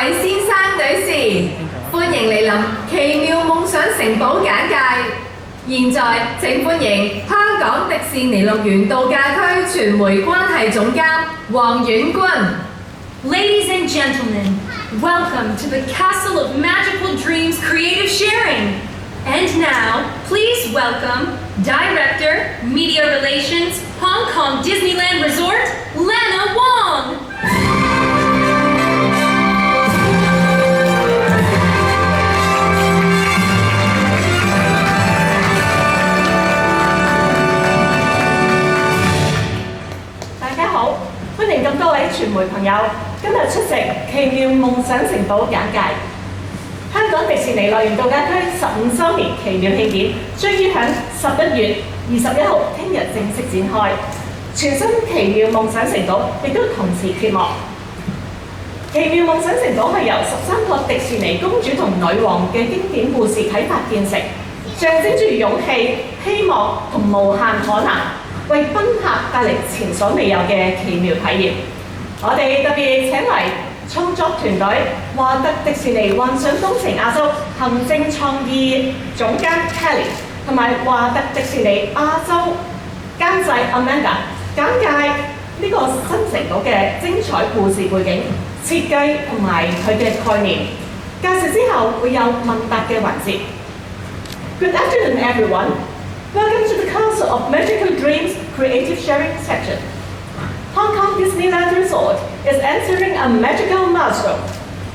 位先生、女士，歡迎嚟臨奇妙夢想城堡簡介。現在請歡迎香港迪士尼樂園度假區傳媒關係總監黃婉君。Ladies and gentlemen, welcome to the Castle of Magical Dreams Creative Sharing. And now, please welcome Director, Media Relations, Hong Kong Disneyland Resort, Lana Wong.歡迎咁多位傳媒朋友今日出席奇妙夢想城堡簡介。香港迪士尼樂園度假區15週年奇妙慶典將於喺11月21號聽日正式展開，全新奇妙夢想城堡亦都同時揭幕。奇妙夢想城堡係由13個迪士尼公主同女王嘅經典故事啟發建成，象徵住勇氣、希望同無限可能。為賓客帶嚟前所未有嘅奇妙體驗。我哋特別請嚟創作團隊華特迪士尼幻想工程亞洲行政創意總監 Kelly 同埋華特迪士尼亞洲監製 Amanda 簡介呢個新城堡嘅精彩故事背景、設計同埋佢嘅概念。介紹之後會有問答嘅環節。Good afternoon, everyone. Welcome to the Castle of Magical Dreams Creative Sharing section. Hong Kong Disneyland Resort is entering a magical milestone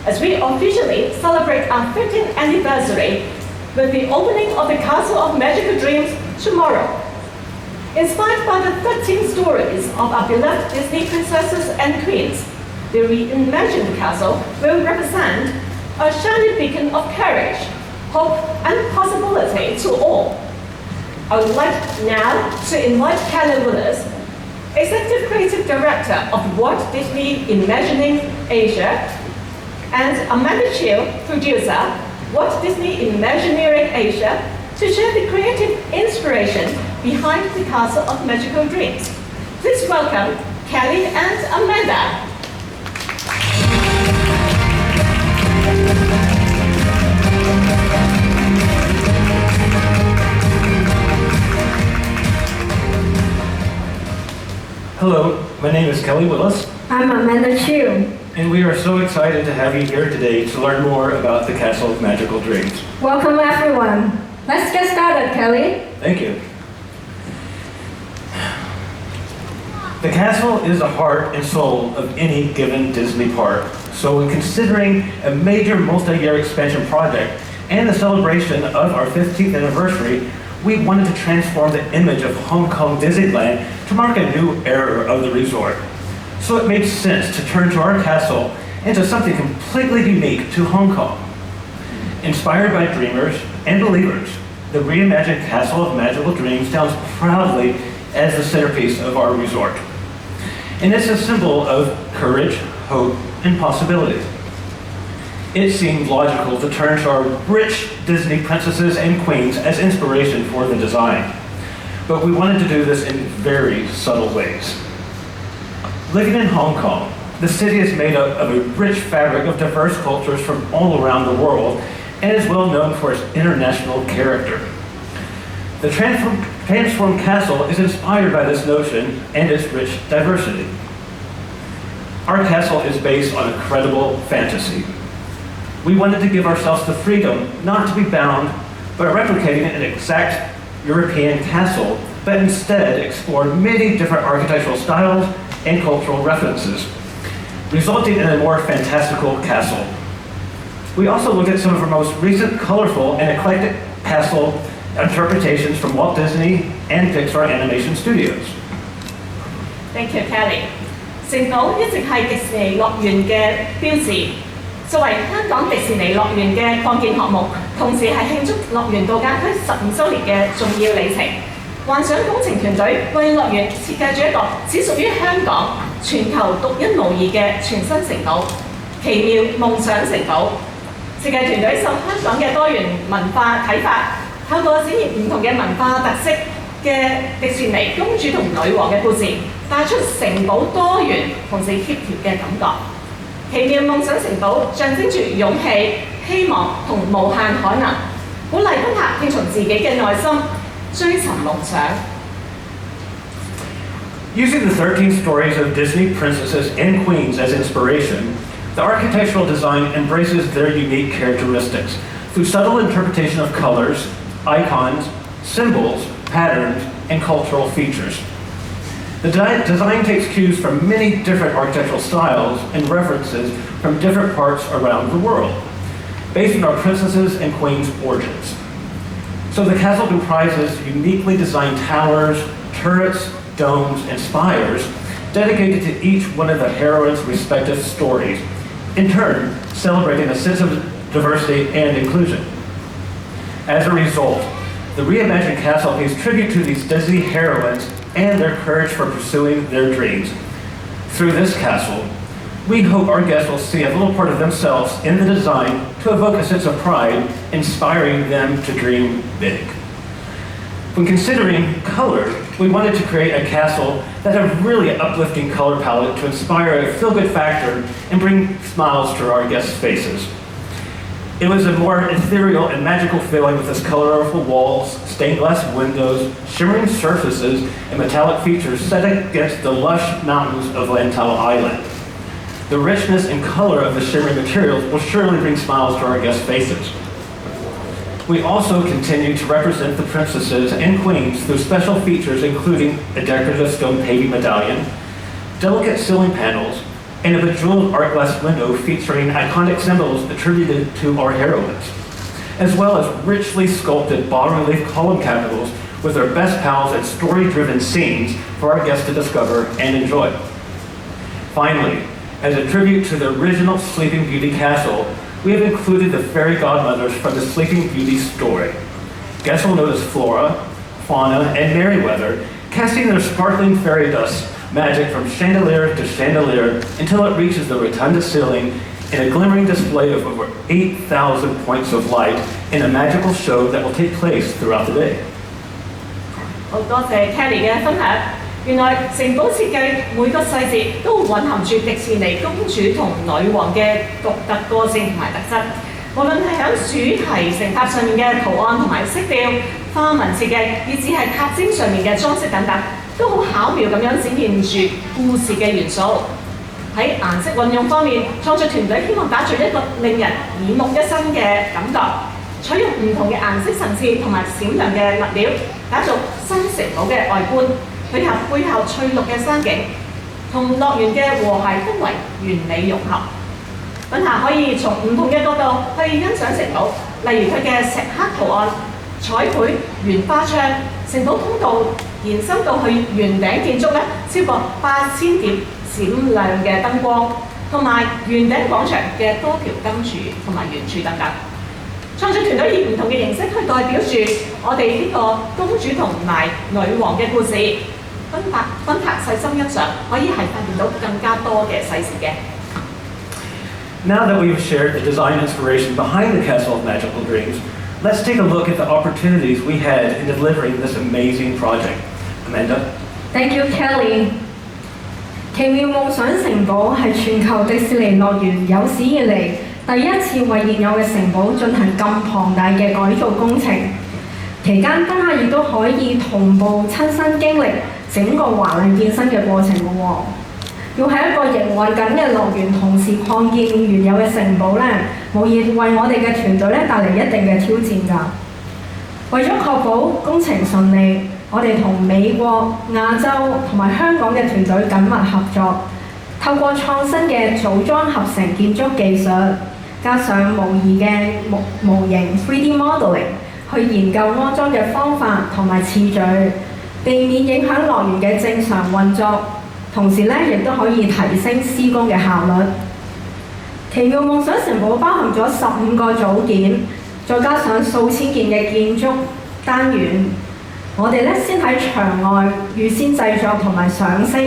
as we officially celebrate our 15th anniversary with the opening of the Castle of Magical Dreams tomorrow. Inspired by the 13 stories of our beloved Disney princesses and queens, the reimagined castle will represent a shining beacon of courage, hope, and possibility to all. I would like now to invite Willis, Executive Creative Director of Walt Disney Imagining Asia, and Amanda Chiu, Producer, Walt Disney Imagineering Asia, to share the creative inspiration behind the Castle of Magical Dreams. Please welcome Kelly and Amanda. Hello, my name is Kelly Willis. I'm Amanda Chiu. And we are so excited to have you here today to learn more about the Castle of Magical Dreams. Welcome everyone. Let's get started, Kelly. Thank you. The castle is the heart and soul of any given Disney park. So when considering a major multi-year expansion project and the celebration of our 15th anniversary, we wanted to transform the image of Hong Kong Disneyland to mark a new era of the resort. So it made sense to turn to our castle into something completely unique to Hong Kong. Inspired by dreamers and believers, the reimagined Castle of Magical Dreams stands proudly as the centerpiece of our resort. And it's a symbol of courage, hope, and possibility. It seemed logical to turn to our rich Disney princesses and queens as inspiration for the design. But we wanted to do this in very subtle ways. Living in Hong Kong, the city is made up of a rich fabric of diverse cultures from all around the world and is well known for its international character. The transformed castle is inspired by this notion and its rich diversity. Our castle is based on a credible fantasy. We wanted to give ourselves the freedom not to be bound by replicating an exact European castle, but instead explore many different architectural styles and cultural references, resulting in a more fantastical castle. We also looked at some of our most recent colorful and eclectic castle interpretations from Walt Disney and Pixar Animation Studios. Thank you, Kelly. 城堡一直係迪士尼樂園嘅標誌。作為香港迪士尼樂園嘅擴建項目，同時係慶祝樂園度假區15週年嘅重要里程。幻想工程團隊為樂園設計咗一個只屬於香港、全球獨一無二嘅全新城堡——奇妙夢想城堡。設計團隊受香港嘅多元文化啟發，透過展現唔同嘅文化特色嘅迪士尼公主同女王嘅故事，帶出城堡多元同時協調嘅感覺。奇妙夢想城堡象徵住勇氣、希望同無限可能，鼓勵賓客聽從自己嘅內心，追尋夢想。Using the 13 stories of Disney princesses and queens as inspiration, the architectural design embraces their unique characteristics through subtle interpretation of colors, icons, symbols, patterns, and cultural features. The design takes cues from many different architectural styles and references from different parts around the world, based on our princesses and queens' origins. So the castle comprises uniquely designed towers, turrets, domes, and spires dedicated to each one of the heroines' respective stories, in turn celebrating a sense of diversity and inclusion. As a result, the reimagined castle pays tribute to these Disney heroines and their courage for pursuing their dreams. Through this castle, we hope our guests will see a little part of themselves in the design to evoke a sense of pride, inspiring them to dream big. When considering color, we wanted to create a castle that had a really uplifting color palette to inspire a feel-good factor and bring smiles to our guests' faces. It was a more ethereal and magical feeling with its colorful walls, stained glass windows, shimmering surfaces, and metallic features set against the lush mountains of Lantau Island. The richness and color of the shimmering materials will surely bring smiles to our guests' faces. We also continue to represent the princesses and queens through special features including a decorative stone paving medallion, delicate ceiling panels, and a bejeweled art glass window featuring iconic symbols attributed to our heroines, as well as richly sculpted bas-relief column capitals with their best pals and story-driven scenes for our guests to discover and enjoy. Finally, as a tribute to the original Sleeping Beauty castle, we have included the fairy godmothers from the Sleeping Beauty story. Guests will notice Flora, Fauna, and Merryweather casting their sparkling fairy dust magic from chandelier to chandelier until it reaches the rotunda ceiling in a glimmering display of over 8,000 points of light in a magical show that will take place throughout the day. 好多謝 Kelly 嘅分享。原來城堡設計每個細節都蘊含住迪士尼公主同女王嘅獨特個性同埋特質。無論係喺主題城塔上面嘅圖案同埋色調、花紋設計，以至係塔尖上面嘅裝飾等等，都好巧妙咁樣展現住故事嘅元素。喺顏色運用方面，創作團隊希望打造一個令人耳目一新嘅感覺，採用唔同嘅顏色層次同埋閃亮嘅物料，打造新城堡嘅外觀。配合背後翠綠嘅山景，同樂園嘅和諧氛圍完美融合。賓客可以從唔同嘅角度去欣賞城堡，例如佢嘅石刻圖案、彩繪、圓花窗、城堡通道延伸到去圓頂建築超過8000點閃亮嘅燈光，同埋圓頂廣場嘅多條燈柱同埋圓柱等等。創作團隊以唔同嘅形式去代表住我哋呢個公主同埋女王嘅故事。賓客細心欣賞，可以係發現到更加多嘅細節嘅。Now that we've shared the design inspiration behind the Castle of Magical Dreams, let's take a look at the opportunities we had in delivering this amazing project. Amanda? Thank you, Kelly. 奇妙夢想城堡係全球迪士尼樂園有史以嚟第一次為現有嘅城堡進行咁龐大嘅改造工程。期間，賓客亦都可以同步親身經歷整個華麗變身嘅過程嘅喎。要喺一個營運緊嘅樂園同時擴建原有嘅城堡咧，無疑為我哋嘅團隊咧帶嚟一定嘅挑戰㗎。為咗確保工程順利，我哋同美國、亞洲同埋香港嘅團隊緊密合作，透過創新嘅組裝合成建築技術，加上模擬嘅模型 3D modeling， 去研究安裝嘅方法同埋次序，避免影響樂園嘅正常運作，同時咧亦都可以提升施工嘅效率。奇妙夢想城堡包含咗15個組件，再加上數千件嘅建築單元。我哋咧先喺場外預先製作同埋上色，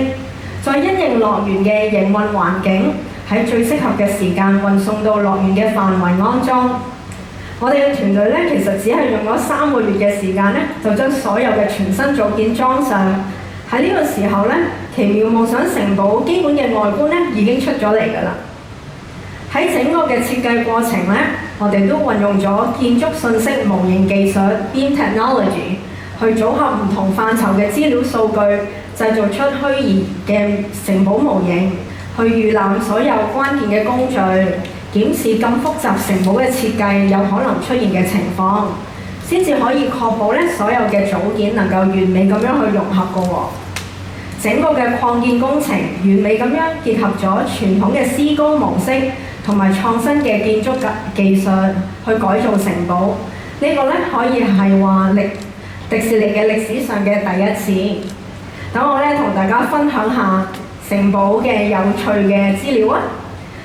再因應樂園嘅營運環境，喺最適合嘅時間運送到樂園嘅範圍安裝。我哋嘅團隊咧其實只係用咗3個月嘅時間咧，就將所有嘅全新組件裝上。喺呢個時候咧，奇妙夢想城堡基本嘅外觀咧已經出咗嚟㗎啦。喺整個嘅設計過程呢，我哋都運用咗建築信息模型技術 （Beam Technology） 去組合唔同範疇嘅資料數據，製造出虛擬嘅城堡模型，去預覽所有關鍵嘅工序，檢視咁複雜城堡嘅設計有可能出現嘅情況，先至可以確保咧所有嘅組件能夠完美咁樣去融合嘅喎。整個嘅擴建工程完美咁樣結合咗傳統嘅施工模式同埋創新嘅建築技術去改造城堡。呢個咧可以係話迪士尼嘅歷史上嘅第一次。等我咧同大家分享下城堡嘅有趣嘅資料啊！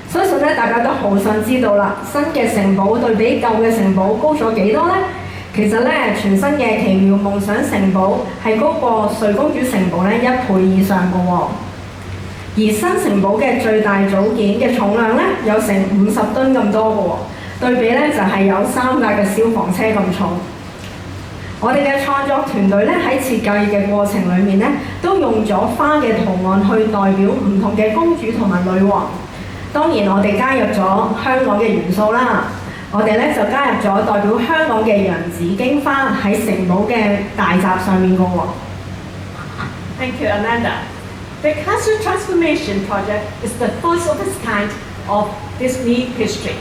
相信咧大家都好想知道啦，新嘅城堡對比舊嘅城堡高咗幾多呢？其實咧，全新嘅奇妙夢想城堡係高過睡公主城堡咧1倍以上嘅喎。而新城堡嘅最大組件嘅重量咧有成50噸咁多嘅喎，對比咧就係有3架嘅消防車咁重。我哋嘅創作團隊咧喺設計嘅過程裡面咧，都用咗花嘅圖案去代表唔同嘅公主同埋女王。當然，我哋加入咗香港嘅元素啦。我哋咧就加入咗代表香港嘅洋紫荊花喺城堡嘅大閘上面嘅喎。Thank you, Amanda. The Castle Transformation Project is the first of its kind of Disney history.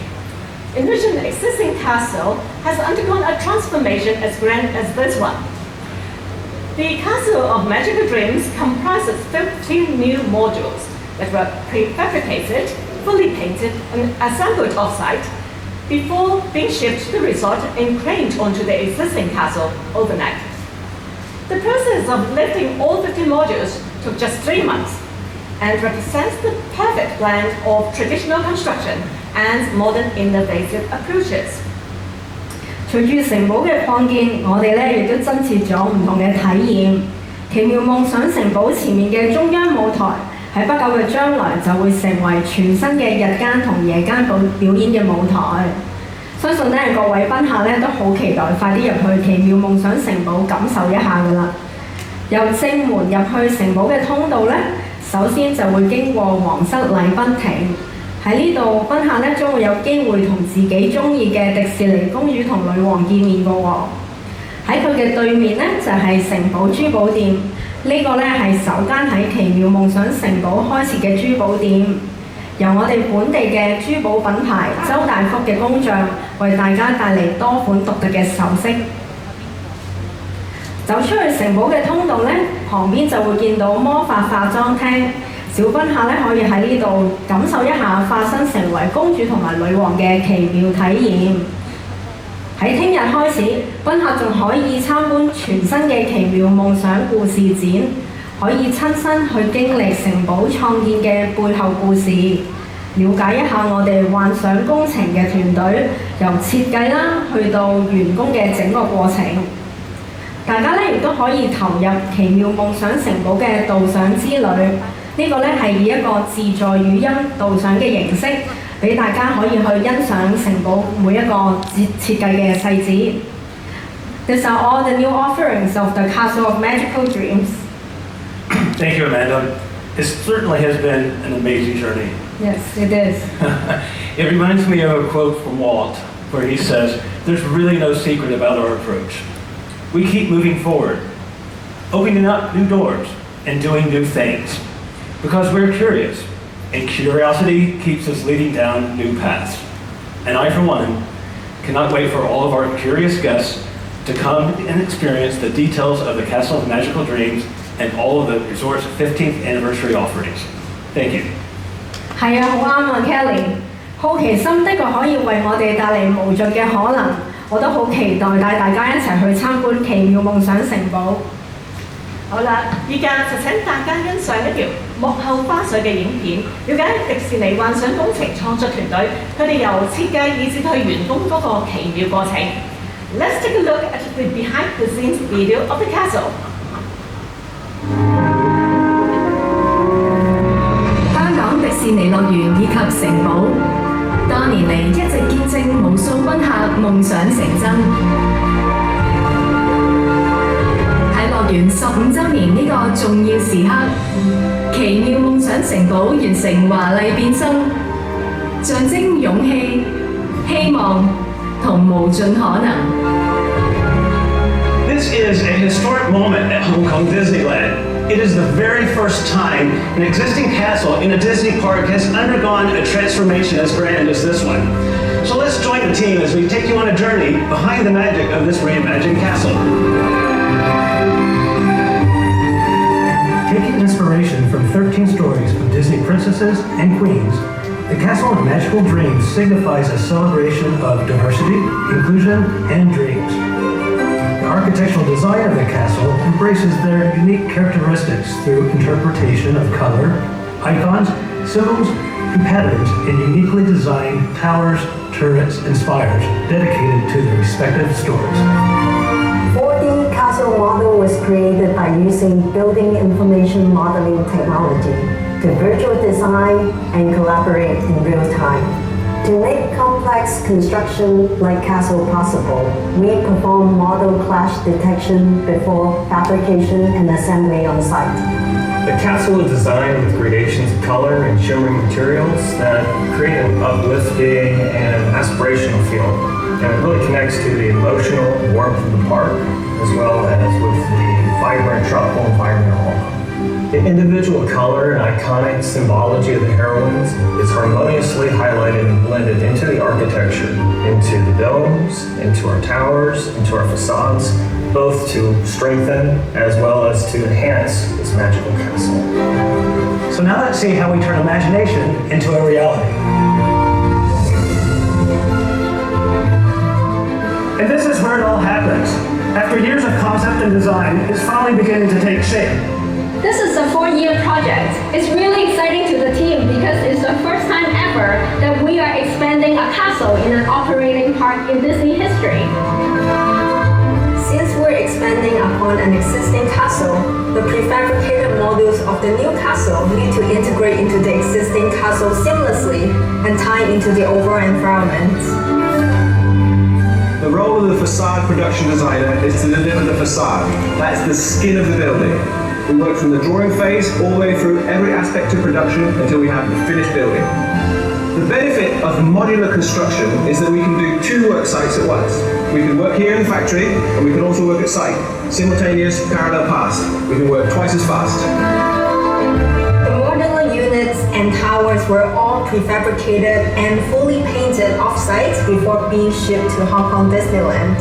In which an existing castle has undergone a transformation as grand as this one. The Castle of Magical Dreams comprises 15 new modules that were prefabricated, fully painted and assembled off-site before being shipped to the resort and craned onto the existing castle overnight. The process of lifting all 15 modules took just 3 months and represents the perfect blend of traditional construction and modern innovative approaches. 隨住城堡嘅擴建，我哋咧亦都增設咗唔同嘅體驗。奇妙夢想城堡前面嘅中央舞台喺不久嘅將來就會成為全新嘅日間同夜間表演嘅舞台。相信咧各位賓客咧都好期待快啲入去奇妙夢想城堡感受一下㗎啦。由正門入去城堡嘅通道咧，首先就會經過皇室禮賓亭。喺呢度，賓客咧將會有機會同自己中意嘅迪士尼公主同女王見面㗎喎。喺佢嘅對面咧就係城堡珠寶店，呢個咧係首間喺奇妙夢想城堡開設嘅珠寶店，由我哋本地嘅珠寶品牌周大福嘅工匠為大家帶嚟多款獨特嘅首飾。走出去城堡嘅通道咧，旁邊就會見到魔法化妝廳。小賓客咧可以喺呢度感受一下化身成為公主同埋女王嘅奇妙體驗。喺聽日開始，賓客仲可以參觀全新嘅奇妙夢想故事展，可以親身去經歷城堡創建嘅背後故事，了解一下我哋幻想工程嘅團隊由設計啦去到完工嘅整個過程。大家咧亦都可以投入奇妙夢想城堡嘅導賞之旅。呢個咧係以一個自助語音導賞嘅形式，俾大家可以去欣賞城堡每一個設計嘅細節。These are all the new offerings of the Castle of Magical Dreams. Thank you, Amanda. It certainly has been an amazing journey. Yes, it is. It reminds me of a quote from Walt, where he says, "There's really no secret about our approach. We keep moving forward, opening up new doors and doing new things. Because we're curious, and curiosity keeps us leading down new paths. And I, for one, cannot wait for all of our curious guests to come and experience the details of the Castle of Magical Dreams and all of the resort's 15th anniversary offerings." Thank you. 係啊，好啱啊 ，Kelly。好奇心的確可以為我哋帶嚟無盡嘅可能，我都好期待帶大家一齊去參觀奇妙夢想城堡。好啦，依家就請大家欣賞一條幕後花絮嘅影片，了解迪士尼幻想工程創作團隊佢哋由設計以至去完工嗰個奇妙過程。Let's take a look at the behind-the-scenes video of the castle. 香港迪士尼樂園以及城堡，多年嚟一直見證無數賓客夢想成真。樂園15週年呢個重要時刻，奇妙夢想城堡完成華麗變身，象徵勇氣、希望同無盡可能。This is a historic moment at Hong Kong Disneyland. It is the very first time an existing castle in a Disney park has undergone a transformation as grand as this one. So let's join the team as we take you on a journey behind the magic of this reimagined castle. Taking inspiration from 13 stories of Disney princesses and queens, the Castle of Magical Dreams signifies a celebration of diversity, inclusion, and dreams. The architectural design of the castle embraces their unique characteristics through interpretation of color, icons, symbols, and patterns in uniquely designed towers, turrets, and spires dedicated to their respective stories. 4D castle model was created by using building information modeling technology to virtual design and collaborate in real time. To make complex construction like castle possible, we perform model clash detection before fabrication and assembly on site. The castle is designed with gradations of color and shimmering materials that create an uplifting and aspirational feel. And it really connects to the emotional warmth of the park, as well as with the vibrant tropical environment of Hong Kong. The individual color and iconic symbology of the heroines is harmoniously highlighted and blended into the architecture, into the domes, into our towers, into our facades, both to strengthen as well as to enhance this magical castle. So now let's see how we turn imagination into a reality. And this is where it all happens. After years of concept and design, it's finally beginning to take shape. This is a 4-year project. It's really exciting to the team because it's the first time ever that we are expanding a castle in an operating park in Disney history. Since we're expanding upon an existing castle, the prefabricated modules of the new castle need to integrate into the existing castle seamlessly and tie into the overall environment. The role of the facade production designer is to deliver the facade. That's the skin of the building. We work from the drawing phase all the way through every aspect of production until we have the finished building. The benefit of modular construction is that we can do 2 work sites at once. We can work here in the factory and we can also work at site. Simultaneous parallel paths. We can work twice as fast. The modular units and towers were all prefabricated and fully painted off-site before being shipped to Hong Kong Disneyland.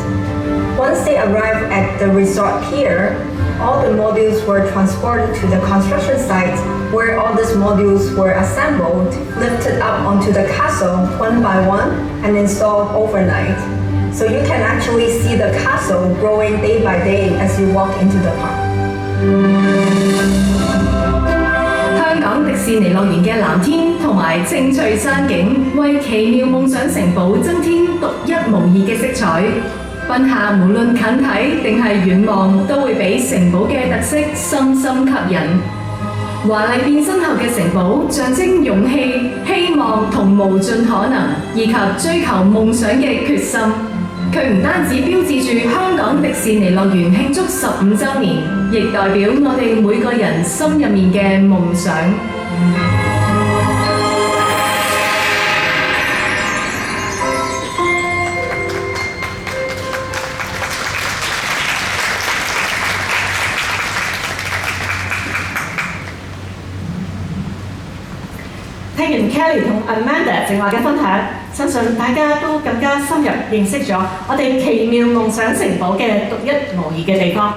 Once they arrived at the resort pier, all the modules were transported to the construction site where all these modules were assembled, lifted up onto the castle one by one, and installed overnight. So you can actually see the castle growing day by day as you walk into the park. 香港迪士尼樂園嘅藍天同埋青翠山景，為奇妙夢想城堡增添獨一無二嘅色彩。賓客無論近睇定係遠望，都會俾城堡嘅特色深深吸引。華麗變身後嘅城堡象徵勇氣、希望同無盡可能，以及追求夢想嘅決心。佢唔單止標誌住香港迪士尼樂園慶祝15週年，亦代表我哋每個人心入面嘅夢想。聽完 Kelly 同 Amanda 正話嘅分享，相信大家都更加深入認識咗我哋奇妙夢想城堡嘅獨一無二嘅地方。